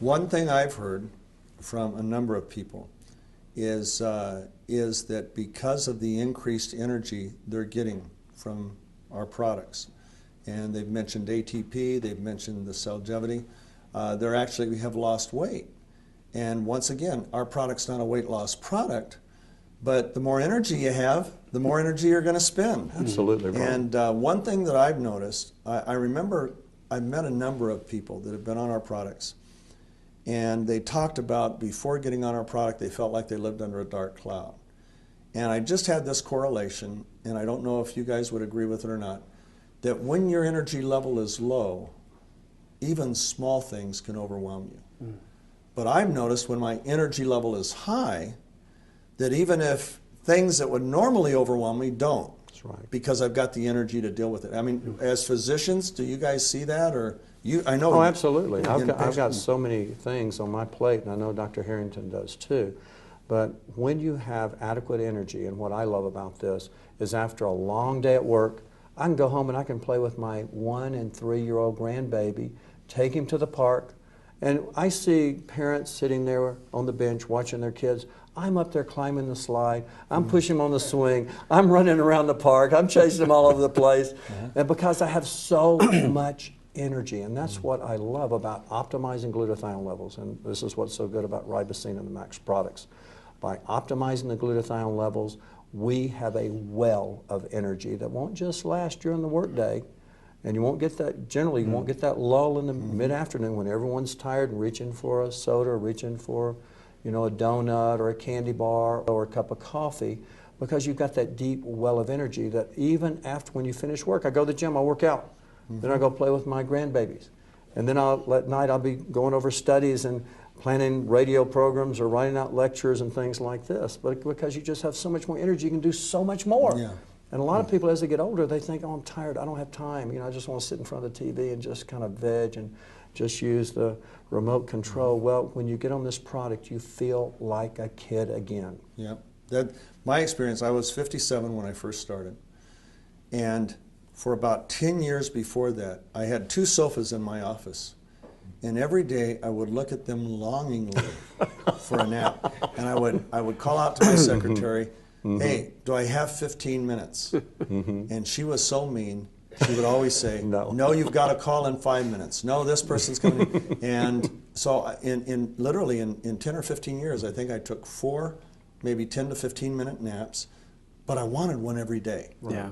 One thing I've heard from a number of people is that because of the increased energy they're getting from our products, and they've mentioned ATP, they've mentioned the Cellgevity, they're actually, we have lost weight. And once again, our product's not a weight loss product, but the more energy you have, the more energy you're going to spend. Absolutely right. And one thing that I've noticed, I remember I've met a number of people that have been on our products, and they talked about before getting on our product, they felt like they lived under a dark cloud. And I just had this correlation, and I don't know if you guys would agree with it or not, that when your energy level is low, even small things can overwhelm you. But I've noticed when my energy level is high, that even if things that would normally overwhelm me don't. That's right. Because I've got the energy to deal with it. I mean, as physicians, do you guys see that? Or you? I know. Oh, absolutely. I've got so many things on my plate, and I know Dr. Harrington does too. But when you have adequate energy, and what I love about this is after a long day at work, I can go home and I can play with my 1- and 3-year-old grandbaby, take him to the park, and I see parents sitting there on the bench watching their kids. I'm up there climbing the slide, I'm pushing them on the swing, I'm running around the park, I'm chasing them all over the place, and because I have so much energy, and that's what I love about optimizing glutathione levels, and this is what's so good about ribosine and the Max products. By optimizing the glutathione levels, we have a well of energy that won't just last during the workday, and you won't get that, generally you won't get that lull in the mid-afternoon when everyone's tired and reaching for a soda, or reaching for, you know, a donut or a candy bar or a cup of coffee, because you've got that deep well of energy that even after, when you finish work, I go to the gym, I work out, then I go play with my grandbabies, and then at night I'll be going over studies and planning radio programs or writing out lectures and things like this. But because you just have so much more energy, you can do so much more. Yeah. And a lot of people, as they get older, they think, oh, I'm tired, I don't have time. You know, I just want to sit in front of the TV and just kind of veg and just use the remote control. Well, when you get on this product, you feel like a kid again. Yeah. My experience, I was 57 when I first started. And for about 10 years before that, I had 2 sofas in my office. And every day I would look at them longingly for a nap. And I would call out to my secretary, hey, do I have 15 minutes? And she was so mean. She would always say, no, you've got to call in 5 minutes. No, this person's coming. And so literally in 10 or 15 years, I think I took 4, maybe 10 to 15-minute naps, but I wanted one every day. Right. Yeah.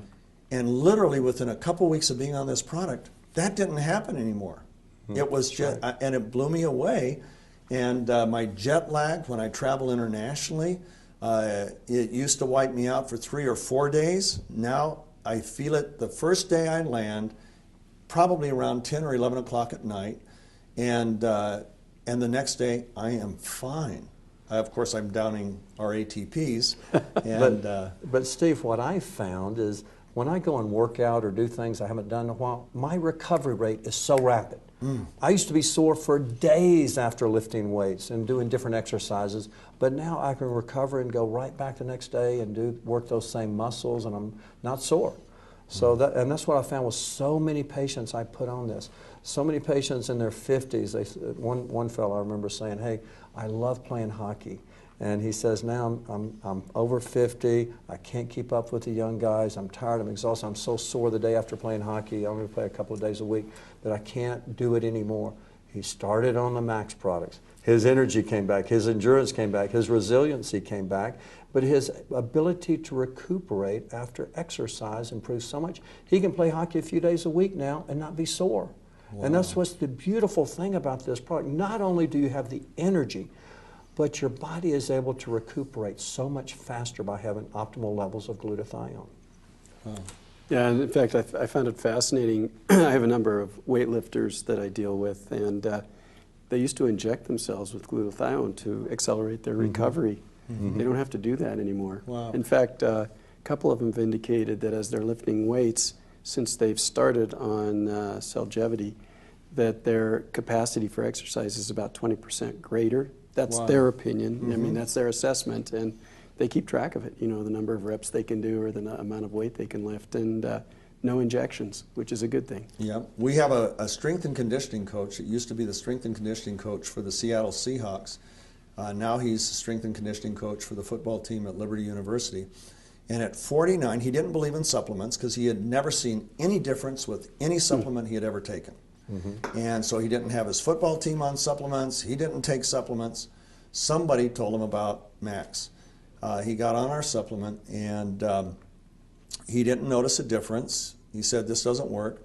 And literally within a couple weeks of being on this product, that didn't happen anymore. It was just, and it blew me away. And my jet lag when I travel internationally, it used to wipe me out for 3 or 4 days. Now I feel it the first day I land, probably around 10 or 11 o'clock at night, and the next day I am fine. Of course, I'm downing our ATPs. And, but Steve, what I found is when I go and work out or do things I haven't done in a while, my recovery rate is so rapid. I used to be sore for days after lifting weights and doing different exercises, but now I can recover and go right back the next day and work those same muscles, and I'm not sore. So that's what I found with so many patients I put on this. So many patients in their 50s. One fellow I remember saying, hey, I love playing hockey. And he says, now I'm over 50, I can't keep up with the young guys, I'm tired, I'm exhausted, I'm so sore the day after playing hockey, I only play a couple of days a week, that I can't do it anymore. He started on the Max products. His energy came back, his endurance came back, his resiliency came back, but his ability to recuperate after exercise improved so much. He can play hockey a few days a week now and not be sore. Wow. And that's what's the beautiful thing about this product. Not only do you have the energy, but your body is able to recuperate so much faster by having optimal levels of glutathione. Yeah, and in fact, I found it fascinating. I have a number of weightlifters that I deal with, and they used to inject themselves with glutathione to accelerate their recovery. They don't have to do that anymore. Wow. In fact, a couple of them have indicated that as they're lifting weights, since they've started on Cellgevity, that their capacity for exercise is about 20% greater. That's their opinion. I mean, that's their assessment, and they keep track of it, you know, the number of reps they can do or the amount of weight they can lift, and no injections, which is a good thing. Yeah, we have a strength and conditioning coach. It used to be the strength and conditioning coach for the Seattle Seahawks. Now he's the strength and conditioning coach for the football team at Liberty University. And at 49, he didn't believe in supplements because he had never seen any difference with any supplement he had ever taken. And so he didn't have his football team on supplements. He didn't take supplements. Somebody told him about Max. He got on our supplement, and he didn't notice a difference. He said, this doesn't work.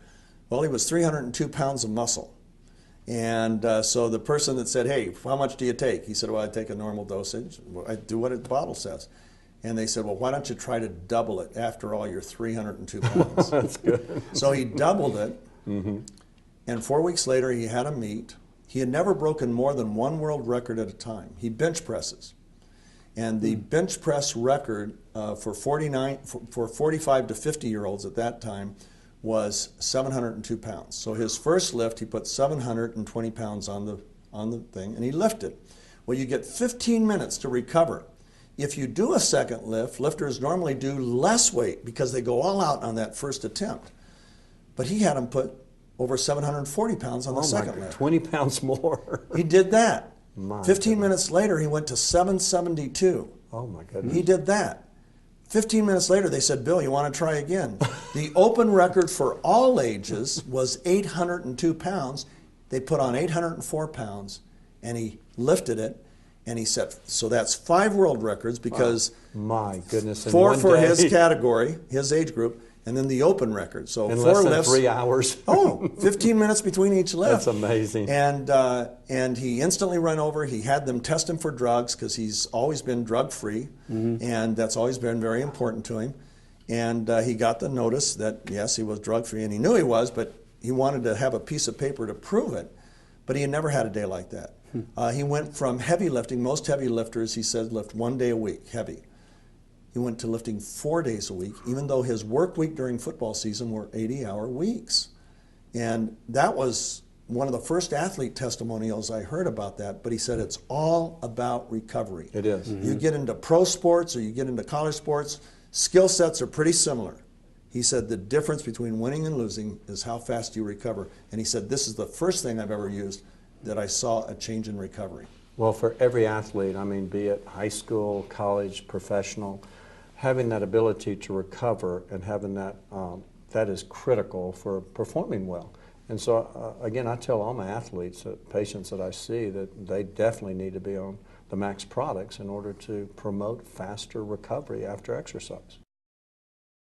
Well, he was 302 pounds of muscle. And so the person that said, hey, how much do you take? He said, well, I take a normal dosage. I do what the bottle says. And they said, well, why don't you try to double it? After all, you're 302 pounds. That's good. So he doubled it. And 4 weeks later, he had a meet. He had never broken more than one world record at a time. He bench presses. And the bench press record for 45 to 50-year-olds at that time was 702 pounds. So his first lift, he put 720 pounds on the thing, and he lifted. Well, you get 15 minutes to recover. If you do a second lift, lifters normally do less weight because they go all out on that first attempt. But he had him put over 740 pounds on the second lift. 20 pounds more. He did that. My 15 goodness. minutes later, he went to 772. Oh my goodness. He did that. 15 minutes later, they said, Bill, you want to try again? The open record for all ages was 802 pounds. They put on 804 pounds, and he lifted it, and he said, so that's 5 world records because my goodness. In 4 one for day. his category, his age group, and then the open record. So In 4 less than lifts. 3 hours. 15 minutes between each lift. That's amazing. And he instantly ran over. He had them test him for drugs because he's always been drug-free, and that's always been very important to him. And he got the notice that, yes, he was drug-free, and he knew he was, but he wanted to have a piece of paper to prove it. But he had never had a day like that. He went from heavy lifting. Most heavy lifters, he said, lift 1 day a week, heavy. He went to lifting 4 days a week, even though his work week during football season were 80-hour weeks. And that was one of the first athlete testimonials I heard about that, but he said it's all about recovery. It is. You get into pro sports or you get into college sports, skill sets are pretty similar. He said the difference between winning and losing is how fast you recover. And he said this is the first thing I've ever used that I saw a change in recovery. Well, for every athlete, I mean, be it high school, college, professional, having that ability to recover and having that, that is critical for performing well. And so, again, I tell all my athletes, patients that I see, that they definitely need to be on the Max products in order to promote faster recovery after exercise.